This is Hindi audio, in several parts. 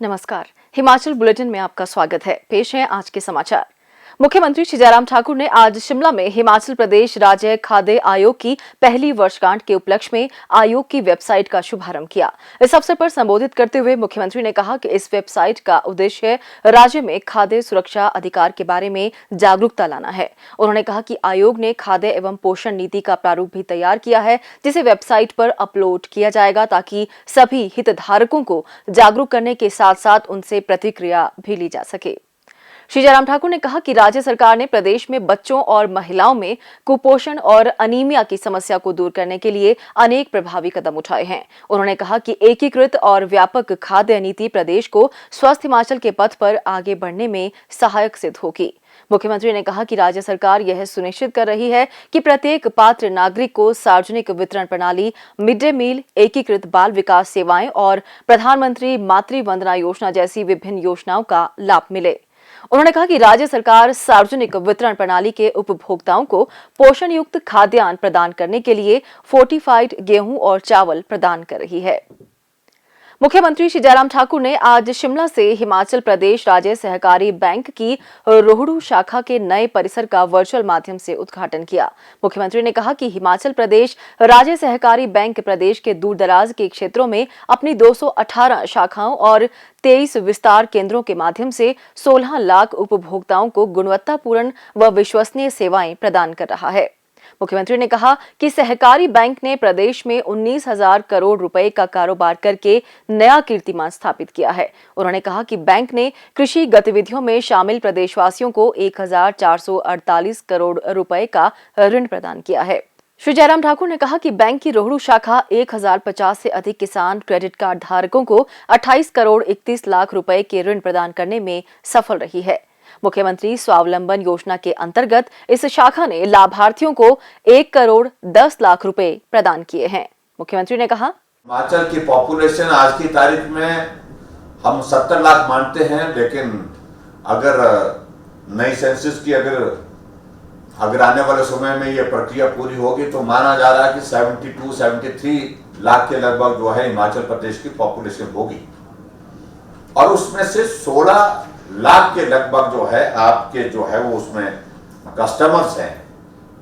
नमस्कार। हिमाचल बुलेटिन में आपका स्वागत है। पेश है आज के समाचार। मुख्यमंत्री श्री जयराम ठाकुर ने आज शिमला में हिमाचल प्रदेश राज्य खाद्य आयोग की पहली वर्षगांठ के उपलक्ष्य में आयोग की वेबसाइट का शुभारंभ किया। इस अवसर पर संबोधित करते हुए मुख्यमंत्री ने कहा कि इस वेबसाइट का उद्देश्य राज्य में खाद्य सुरक्षा अधिकार के बारे में जागरूकता लाना है। उन्होंने कहा कि आयोग ने खाद्य एवं पोषण नीति का प्रारूप भी तैयार किया है, जिसे वेबसाइट पर अपलोड किया जाएगा ताकि सभी हितधारकों को जागरूक करने के साथ साथ उनसे प्रतिक्रिया भी ली जा सके। श्री जयराम ठाकुर ने कहा कि राज्य सरकार ने प्रदेश में बच्चों और महिलाओं में कुपोषण और अनीमिया की समस्या को दूर करने के लिए अनेक प्रभावी कदम उठाए हैं। उन्होंने कहा कि एकीकृत और व्यापक खाद्य नीति प्रदेश को स्वस्थ हिमाचल के पथ पर आगे बढ़ने में सहायक सिद्ध होगी। मुख्यमंत्री ने कहा कि राज्य सरकार यह सुनिश्चित कर रही है कि प्रत्येक पात्र नागरिक को सार्वजनिक वितरण प्रणाली, मिड डे मील, एकीकृत बाल विकास सेवाएं और प्रधानमंत्री मातृ वंदना योजना जैसी विभिन्न योजनाओं का लाभ मिले। उन्होंने कहा कि राज्य सरकार सार्वजनिक वितरण प्रणाली के उपभोक्ताओं को पोषण युक्त खाद्यान्न प्रदान करने के लिए फोर्टिफाइड गेहूं और चावल प्रदान कर रही है। मुख्यमंत्री श्री जयराम ठाकुर ने आज शिमला से हिमाचल प्रदेश राज्य सहकारी बैंक की रोहडू शाखा के नए परिसर का वर्चुअल माध्यम से उद्घाटन किया। मुख्यमंत्री ने कहा कि हिमाचल प्रदेश राज्य सहकारी बैंक प्रदेश के दूरदराज के क्षेत्रों में अपनी 218 शाखाओं और 23 विस्तार केंद्रों के माध्यम से 16 लाख उपभोक्ताओं को गुणवत्तापूर्ण व विश्वसनीय सेवाएं प्रदान कर रहा है। मुख्यमंत्री ने कहा कि सहकारी बैंक ने प्रदेश में 19,000 करोड़ रुपए का कारोबार करके नया कीर्तिमान स्थापित किया है। उन्होंने कहा कि बैंक ने कृषि गतिविधियों में शामिल प्रदेशवासियों को 1,448 करोड़ रुपए का ऋण प्रदान किया है। श्री जयराम ठाकुर ने कहा कि बैंक की रोहडू शाखा 1,050 से अधिक किसान क्रेडिट कार्ड धारकों को 28 करोड़ 31 लाख रुपए के ऋण प्रदान करने में सफल रही है। मुख्यमंत्री स्वावलंबन योजना के अंतर्गत इस शाखा ने लाभार्थियों को 1 करोड़ 10 लाख रुपए प्रदान किए हैं। मुख्यमंत्री ने कहा, हिमाचल की पॉपुलेशन आज की तारीख में हम 70 लाख मानते हैं, लेकिन अगर नई सेंसस की अगर आने वाले समय में ये प्रक्रिया पूरी होगी तो माना जा रहा है कि 72-73 लाख के लगभग जो है हिमाचल प्रदेश की पॉपुलेशन होगी और उसमें से 16 लाख के लगभग जो है आपके जो है वो उसमें कस्टमर्स हैं।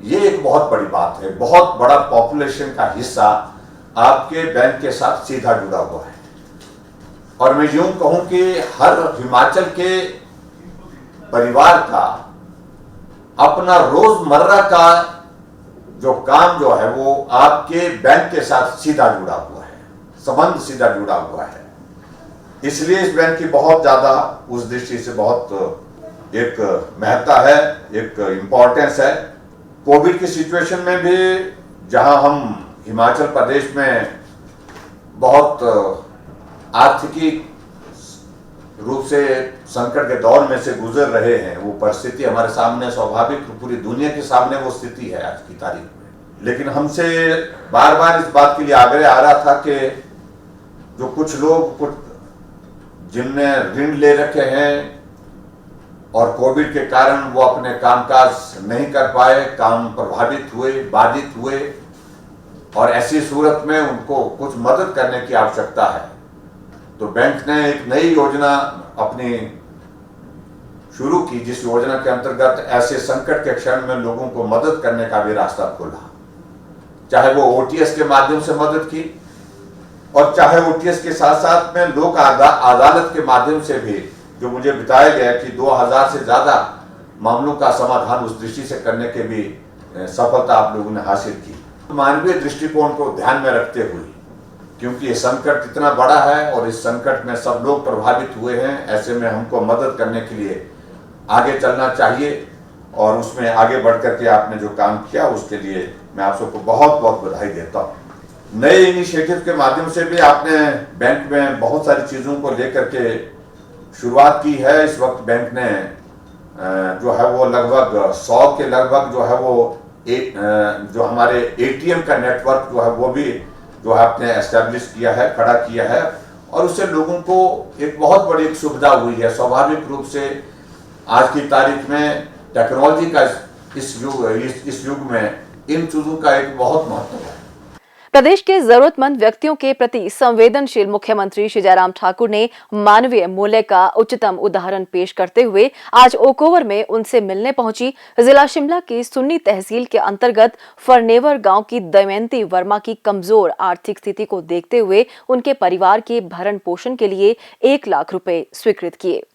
ये एक बहुत बड़ी बात है। बहुत बड़ा पॉपुलेशन का हिस्सा आपके बैंक के साथ सीधा जुड़ा हुआ है और मैं यूं कहूं कि हर हिमाचल के परिवार का अपना रोजमर्रा का जो काम जो है वो आपके बैंक के साथ सीधा जुड़ा हुआ है, संबंध सीधा जुड़ा हुआ है। इसलिए इस बैंक की बहुत ज्यादा उस दृष्टि से बहुत एक महत्ता है, एक इम्पोर्टेंस है। कोविड की सिचुएशन में भी जहां हम हिमाचल प्रदेश में बहुत आर्थिकी रूप से संकट के दौर में से गुजर रहे हैं, वो परिस्थिति हमारे सामने स्वाभाविक पूरी दुनिया के सामने वो स्थिति है आज की तारीख में। लेकिन हमसे बार बार इस बात के लिए आग्रह आ रहा था कि जो कुछ लोग जिनने ऋण ले रखे हैं और कोविड के कारण वो अपने कामकाज नहीं कर पाए, काम प्रभावित हुए, बाधित हुए और ऐसी सूरत में उनको कुछ मदद करने की आवश्यकता है, तो बैंक ने एक नई योजना अपनी शुरू की, जिस योजना के अंतर्गत ऐसे संकट के क्षण में लोगों को मदद करने का भी रास्ता खोला। चाहे वो ओटीएस के माध्यम से मदद की और चाहे ओटीएस के साथ साथ में लोक अदालत के माध्यम से भी, जो मुझे बताया गया कि 2000 से ज्यादा मामलों का समाधान उस दृष्टि से करने के भी सफलता आप लोगों ने हासिल की। मानवीय दृष्टिकोण को ध्यान में रखते हुए, क्योंकि ये संकट इतना बड़ा है और इस संकट में सब लोग प्रभावित हुए हैं, ऐसे में हमको मदद करने के लिए आगे चलना चाहिए और उसमें आगे बढ़ करके आपने जो काम किया उसके लिए मैं आप सबको बहुत बहुत बधाई देता हूँ। नए इनिशिएटिव के माध्यम से भी आपने बैंक में बहुत सारी चीजों को लेकर के शुरुआत की है। इस वक्त बैंक ने जो है वो लगभग 100 के लगभग जो है वो जो हमारे एटीएम का नेटवर्क जो है वो भी जो है आपने एस्टेब्लिश किया है, खड़ा किया है और उससे लोगों को एक बहुत बड़ी एक सुविधा हुई है। स्वाभाविक रूप से आज की तारीख में टेक्नोलॉजी का इस युग में इन चीजों का एक बहुत महत्व है। प्रदेश के जरूरतमंद व्यक्तियों के प्रति संवेदनशील मुख्यमंत्री श्री जयराम ठाकुर ने मानवीय मूल्य का उच्चतम उदाहरण पेश करते हुए आज ओक-ओवर में उनसे मिलने पहुंची जिला शिमला की सुन्नी तहसील के अंतर्गत फरनेवर गांव की दमयंती वर्मा की कमजोर आर्थिक स्थिति को देखते हुए उनके परिवार के भरण पोषण के लिए 1 लाख रुपए स्वीकृत किए।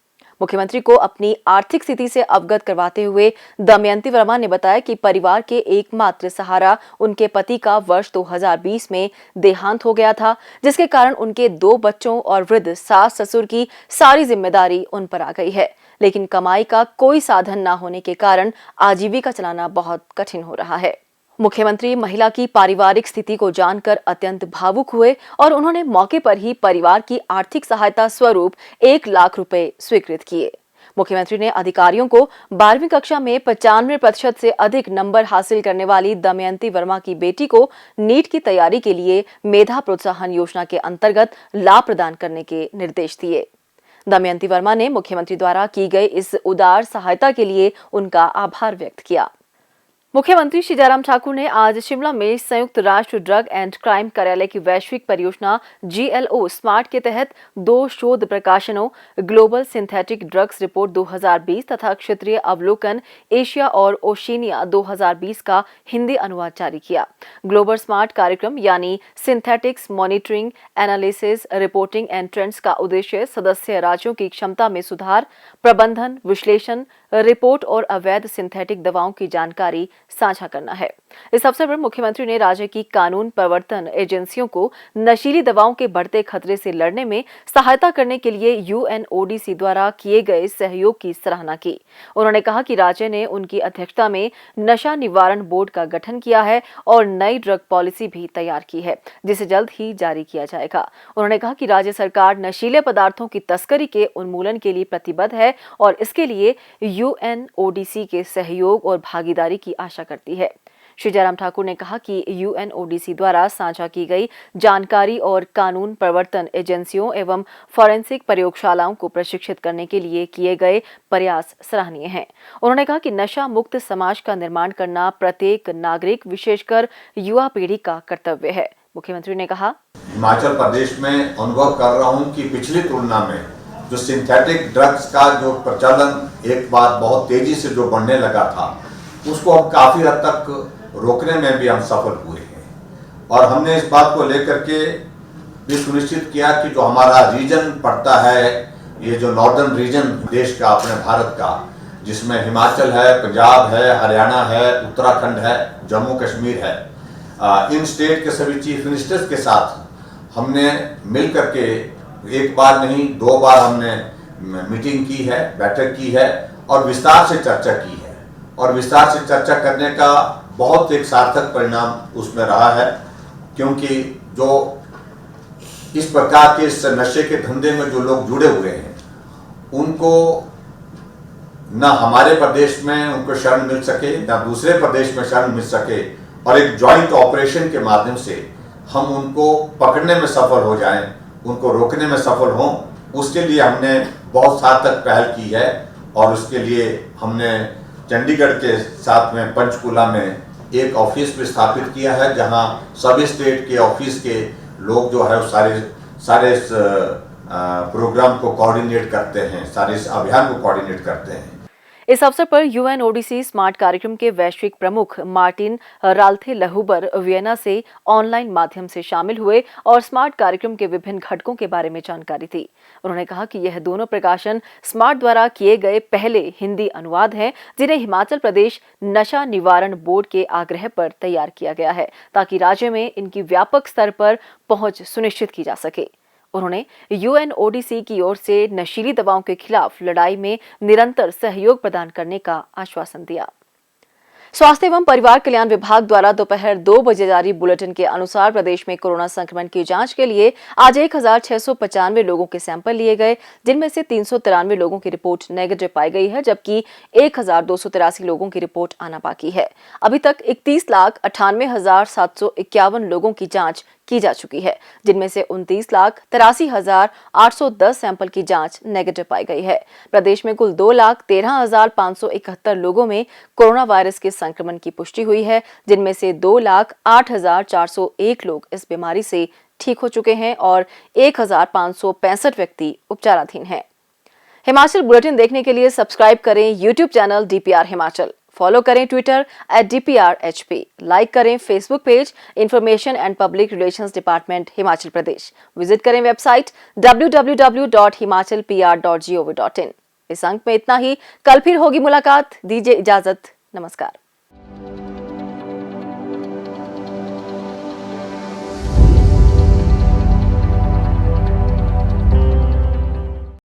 मुख्यमंत्री को अपनी आर्थिक स्थिति से अवगत करवाते हुए दमयंती वर्मा ने बताया कि परिवार के एकमात्र सहारा उनके पति का वर्ष 2020 में देहांत हो गया था, जिसके कारण उनके 2 बच्चों और वृद्ध सास ससुर की सारी जिम्मेदारी उन पर आ गई है। लेकिन कमाई का कोई साधन न होने के कारण आजीविका चलाना बहुत कठिन हो रहा है। मुख्यमंत्री महिला की पारिवारिक स्थिति को जानकर अत्यंत भावुक हुए और उन्होंने मौके पर ही परिवार की आर्थिक सहायता स्वरूप 1 लाख रुपए स्वीकृत किए। मुख्यमंत्री ने अधिकारियों को 12वीं कक्षा में 95% से अधिक नंबर हासिल करने वाली दमयंती वर्मा की बेटी को नीट की तैयारी के लिए मेधा प्रोत्साहन योजना के अंतर्गत लाभ प्रदान करने के निर्देश दिए। दमयंती वर्मा ने मुख्यमंत्री द्वारा की गई इस उदार सहायता के लिए उनका आभार व्यक्त किया। मुख्यमंत्री श्री जयराम ठाकुर ने आज शिमला में संयुक्त राष्ट्र ड्रग एंड क्राइम कार्यालय की वैश्विक परियोजना GLO स्मार्ट के तहत 2 शोध प्रकाशनों ग्लोबल सिंथेटिक ड्रग्स रिपोर्ट 2020 तथा क्षेत्रीय अवलोकन एशिया और ओशिनिया 2020 का हिंदी अनुवाद जारी किया। ग्लोबल स्मार्ट कार्यक्रम यानी synthetics monitoring, analysis, reporting and trends का उद्देश्य सदस्य राज्यों की क्षमता में सुधार, प्रबंधन, विश्लेषण, रिपोर्ट और अवैध सिंथेटिक दवाओं की जानकारी साझा करना है। इस अवसर पर मुख्यमंत्री ने राज्य की कानून प्रवर्तन एजेंसियों को नशीली दवाओं के बढ़ते खतरे से लड़ने में सहायता करने के लिए UNODC द्वारा किए गए सहयोग की सराहना की। उन्होंने कहा कि राज्य ने उनकी अध्यक्षता में नशा निवारण बोर्ड का गठन किया है और नई ड्रग पॉलिसी भी तैयार की है, जिसे जल्द ही जारी किया जाएगा। उन्होंने कहा कि राज्य सरकार नशीले पदार्थों की तस्करी के उन्मूलन के लिए प्रतिबद्ध है और इसके लिए UNODC के सहयोग और भागीदारी की आशा करती है। श्री जयराम ठाकुर ने कहा कि UNODC द्वारा साझा की गई जानकारी और कानून प्रवर्तन एजेंसियों एवं फॉरेंसिक प्रयोगशालाओं को प्रशिक्षित करने के लिए किए गए प्रयास सराहनीय हैं। उन्होंने कहा कि नशा मुक्त समाज का निर्माण करना प्रत्येक नागरिक, विशेषकर युवा पीढ़ी का कर्तव्य है। मुख्यमंत्री ने कहा, हिमाचल प्रदेश में अनुभव कर रहा हूं कि पिछली तुलना में जो सिंथेटिक ड्रग्स का जो प्रचलन एक बार बहुत तेजी से जो बढ़ने लगा था, उसको हम काफी हद तक रोकने में भी हम सफल हुए हैं। और हमने इस बात को लेकर के भी सुनिश्चित किया कि जो हमारा रीजन पड़ता है, ये जो नॉर्दर्न रीजन देश का, अपने भारत का, जिसमें हिमाचल है, पंजाब है, हरियाणा है, उत्तराखंड है, जम्मू कश्मीर है, इन स्टेट के सभी चीफ मिनिस्टर्स के साथ हमने मिल करके 1 बार नहीं 2 बार हमने मीटिंग की है, बैठक की है और विस्तार से चर्चा की है। और विस्तार से चर्चा करने का बहुत एक सार्थक परिणाम उसमें रहा है, क्योंकि जो इस प्रकार के इस नशे के धंधे में जो लोग जुड़े हुए हैं, उनको न हमारे प्रदेश में उनको शरण मिल सके, न दूसरे प्रदेश में शरण मिल सके, और एक जॉइंट ऑपरेशन के माध्यम से हम उनको पकड़ने में सफल हो जाएं, उनको रोकने में सफल हों, उसके लिए हमने बहुत सार्थक पहल की है। और उसके लिए हमने चंडीगढ़ के साथ में पंचकूला में एक ऑफिस भी स्थापित किया है, जहां सभी स्टेट के ऑफिस के लोग जो है सारे इस प्रोग्राम को कोऑर्डिनेट करते हैं, सारे इस अभियान को कोऑर्डिनेट करते हैं। इस अवसर पर UNODC स्मार्ट कार्यक्रम के वैश्विक प्रमुख मार्टिन राल्थे-लहुबर वियना से ऑनलाइन माध्यम से शामिल हुए और स्मार्ट कार्यक्रम के विभिन्न घटकों के बारे में जानकारी दी। उन्होंने कहा कि यह दोनों प्रकाशन स्मार्ट द्वारा किए गए पहले हिंदी अनुवाद हैं, जिन्हें हिमाचल प्रदेश नशा निवारण बोर्ड के आग्रह पर तैयार किया गया है, ताकि राज्य में इनकी व्यापक स्तर पर पहुंच सुनिश्चित की जा सके। उन्होंने UNODC की ओर से नशीली दवाओं के खिलाफ लड़ाई में निरंतर सहयोग प्रदान करने का आश्वासन दिया। स्वास्थ्य एवं परिवार कल्याण विभाग द्वारा दोपहर 2 बजे जारी बुलेटिन के अनुसार प्रदेश में कोरोना संक्रमण की जांच के लिए आज 1695 लोगों के सैंपल लिए गए, जिनमें से 393 लोगों की रिपोर्ट नेगेटिव पाई गई है, जबकि 1283 लोगों की रिपोर्ट आना बाकी है। अभी तक 31,98,751 लोगों की जांच की जा चुकी है, जिनमें से 29,83,810 सैंपल की जांच नेगेटिव पाई गई है। प्रदेश में कुल 2,13,571 लोगों में कोरोना वायरस के संक्रमण की पुष्टि हुई है, जिनमें से 2,08,401 लोग इस बीमारी से ठीक हो चुके हैं और 1,565 व्यक्ति उपचाराधीन हैं। हिमाचल बुलेटिन देखने के लिए सब्सक्राइब करें YouTube channel DPR Himachal, follow करें ट्विटर @DPRHP, लाइक करें Facebook page information and public relations department Himachal Pradesh, visit करें वेबसाइट www.himachalpr.gov.in। इस अंक में इतना ही, कल फिर होगी मुलाकात, दीजिए इजाजत, नमस्कार।